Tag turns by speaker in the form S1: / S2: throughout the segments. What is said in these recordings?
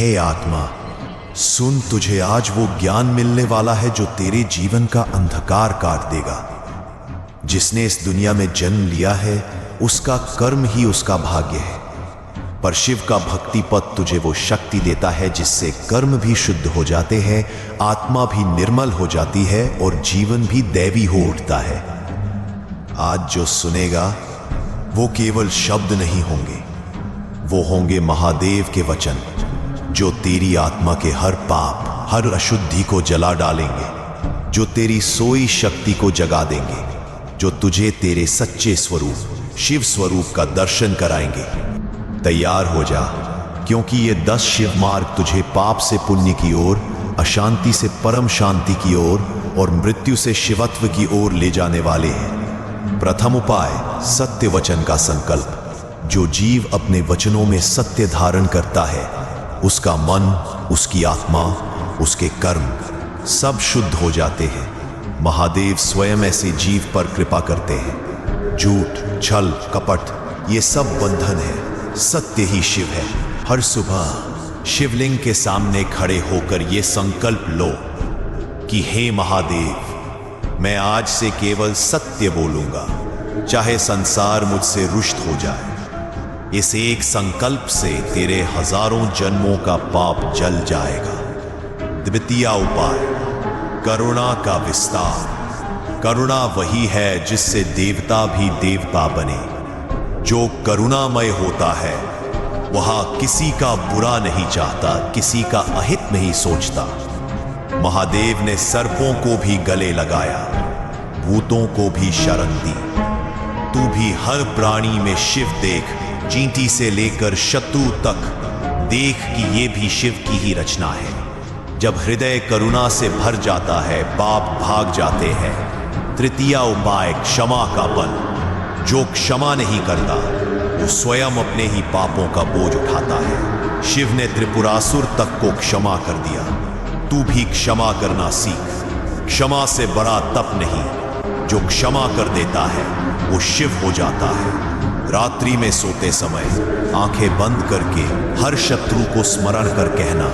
S1: हे आत्मा, सुन, तुझे आज वो ज्ञान मिलने वाला है जो तेरे जीवन का अंधकार काट देगा। जिसने इस दुनिया में जन्म लिया है उसका कर्म ही उसका भाग्य है, पर शिव का भक्ति पद तुझे वो शक्ति देता है जिससे कर्म भी शुद्ध हो जाते हैं, आत्मा भी निर्मल हो जाती है और जीवन भी दैवी हो उठता है। आज जो सुनेगा वो केवल शब्द नहीं होंगे, वो होंगे महादेव के वचन जो तेरी आत्मा के हर पाप, हर अशुद्धि को जला डालेंगे, जो तेरी सोई शक्ति को जगा देंगे, जो तुझे तेरे सच्चे स्वरूप शिव स्वरूप का दर्शन कराएंगे। तैयार हो जा, क्योंकि ये 10 शिव मार्ग तुझे पाप से पुण्य की ओर, अशांति से परम शांति की ओर और मृत्यु से शिवत्व की ओर ले जाने वाले हैं। प्रथम उपाय, सत्य वचन का संकल्प। जो जीव अपने वचनों में सत्य धारण करता है उसका मन, उसकी आत्मा, उसके कर्म सब शुद्ध हो जाते हैं। महादेव स्वयं ऐसे जीव पर कृपा करते हैं। झूठ, छल, कपट ये सब बंधन है, सत्य ही शिव है। हर सुबह शिवलिंग के सामने खड़े होकर ये संकल्प लो कि हे महादेव, मैं आज से केवल सत्य बोलूंगा, चाहे संसार मुझसे रुष्ट हो जाए। इस एक संकल्प से तेरे हजारों जन्मों का पाप जल जाएगा। द्वितीय उपाय, करुणा का विस्तार। करुणा वही है जिससे देवता भी देवता बने। जो करुणामय होता है वह किसी का बुरा नहीं चाहता, किसी का अहित नहीं सोचता। महादेव ने सर्पों को भी गले लगाया, भूतों को भी शरण दी। तू भी हर प्राणी में शिव देख, चींटी से लेकर शत्रु तक देख कि ये भी शिव की ही रचना है। जब हृदय करुणा से भर जाता है पाप भाग जाते हैं। तृतीय उपाय, क्षमा का बल। जो क्षमा नहीं करता वो स्वयं अपने ही पापों का बोझ उठाता है। शिव ने त्रिपुरासुर तक को क्षमा कर दिया। तू भी क्षमा करना सीख। क्षमा से बड़ा तप नहीं, जो क्षमा कर देता है वो शिव हो जाता है। रात्रि में सोते समय आंखें बंद करके हर शत्रु को स्मरण कर कहना,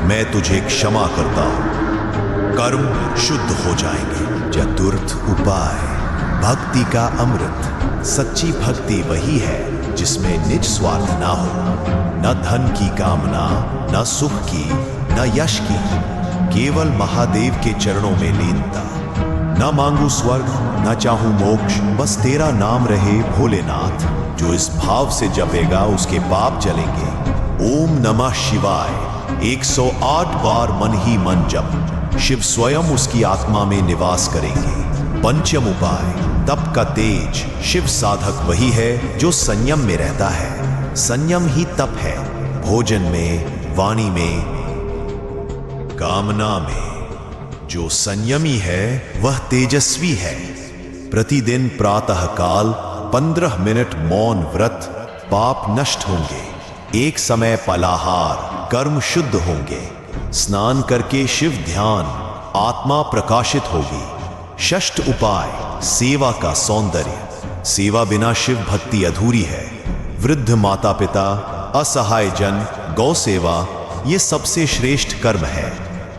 S1: मैं तुझे क्षमा करता हूं। कर्म शुद्ध हो जाएंगे। चतुर्थ उपाय, भक्ति का अमृत। सच्ची भक्ति वही है जिसमें निज स्वार्थ ना हो, न धन की कामना, न सुख की, न यश की, केवल महादेव के चरणों में लीनता। न मांगू स्वर्ग, न चाहूं मोक्ष, बस तेरा नाम रहे भोलेनाथ। जो इस भाव से जपेगा उसके पाप जलेंगे। ओम नमः शिवाय 108 बार मन ही मन जप। शिव स्वयं उसकी आत्मा में निवास करेंगे। पंचम उपाय, तप का तेज। शिव साधक वही है जो संयम में रहता है। संयम ही तप है। भोजन में, वाणी में, कामना में जो संयमी है वह तेजस्वी है। प्रतिदिन प्रातः काल 15 मिनट मौन व्रत, पाप नष्ट होंगे। एक समय फलाहार, कर्म शुद्ध होंगे। स्नान करके शिव ध्यान, आत्मा प्रकाशित होगी। षष्ठ उपाय, सेवा का सौंदर्य। सेवा बिना शिव भक्ति अधूरी है। वृद्ध माता पिता, असहाय जन, गौ सेवा ये सबसे श्रेष्ठ कर्म है।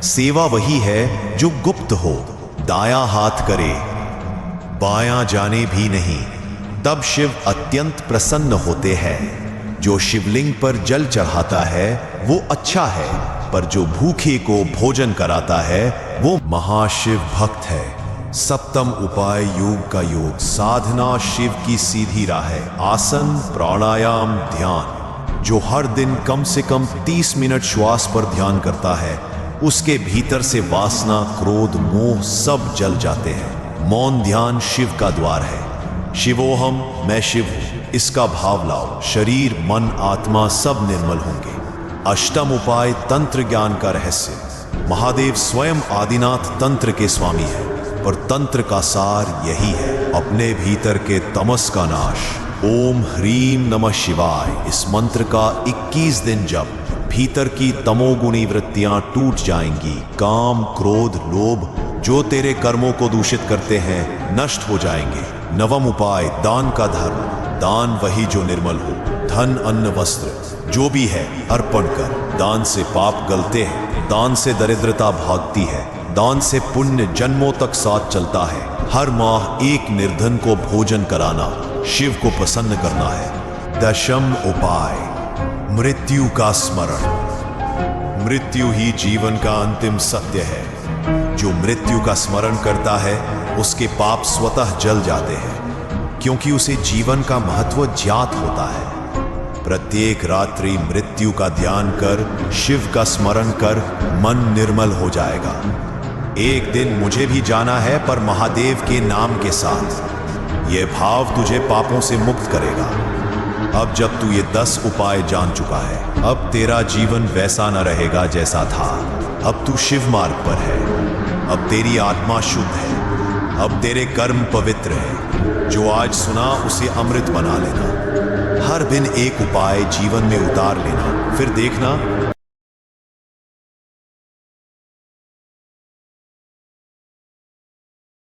S1: सेवा वही है जो गुप्त हो, दायां हाथ करे, बायां जाने भी नहीं, तब शिव अत्यंत प्रसन्न होते हैं। जो शिवलिंग पर जल चढ़ाता है वो अच्छा है, पर जो भूखे को भोजन कराता है वो महाशिव भक्त है। सप्तम उपाय, योग का योग। साधना शिव की सीधी राह है। आसन, प्राणायाम, ध्यान। जो हर दिन कम से कम 30 मिनट श्वास पर ध्यान करता है उसके भीतर से वासना, क्रोध, मोह सब जल जाते हैं। मौन ध्यान शिव का द्वार है। शिवोहम, मैं शिव हूं, इसका भाव लाओ। शरीर, मन, आत्मा सब निर्मल होंगे। अष्टम उपाय, तंत्र ज्ञान का रहस्य। महादेव स्वयं आदिनाथ तंत्र के स्वामी है, पर तंत्र का सार यही है, अपने भीतर के तमस का नाश। ओम ह्रीम नमः शिवाय इस मंत्र का 21 दिन जप। भीतर की तमोगुणी वृत्तियां टूट जाएंगी। काम, क्रोध, लोभ जो तेरे कर्मों को दूषित करते हैं नष्ट हो जाएंगे। नवम उपाय, दान का धर्म। दान वही जो निर्मल हो। धन, अन्न, वस्त्र जो भी है अर्पण कर। दान से पाप गलते हैं, दान से दरिद्रता भागती है, दान से पुण्य जन्मों तक साथ चलता है। हर माह एक निर्धन को भोजन कराना शिव को प्रसन्न करना है। दशम उपाय, मृत्यु का स्मरण। मृत्यु ही जीवन का अंतिम सत्य है। जो मृत्यु का स्मरण करता है उसके पाप स्वतः जल जाते हैं, क्योंकि उसे जीवन का महत्व ज्ञात होता है। प्रत्येक रात्रि मृत्यु का ध्यान कर, शिव का स्मरण कर, मन निर्मल हो जाएगा। एक दिन मुझे भी जाना है, पर महादेव के नाम के साथ। यह भाव तुझे पापों से मुक्त करेगा। अब जब तू ये 10 उपाय जान चुका है, अब तेरा जीवन वैसा न रहेगा जैसा था। अब तू शिव मार्ग पर है। अब तेरी आत्मा शुद्ध है। अब तेरे कर्म पवित्र है। जो आज सुना उसे अमृत बना लेना। हर दिन एक उपाय जीवन में उतार लेना, फिर देखना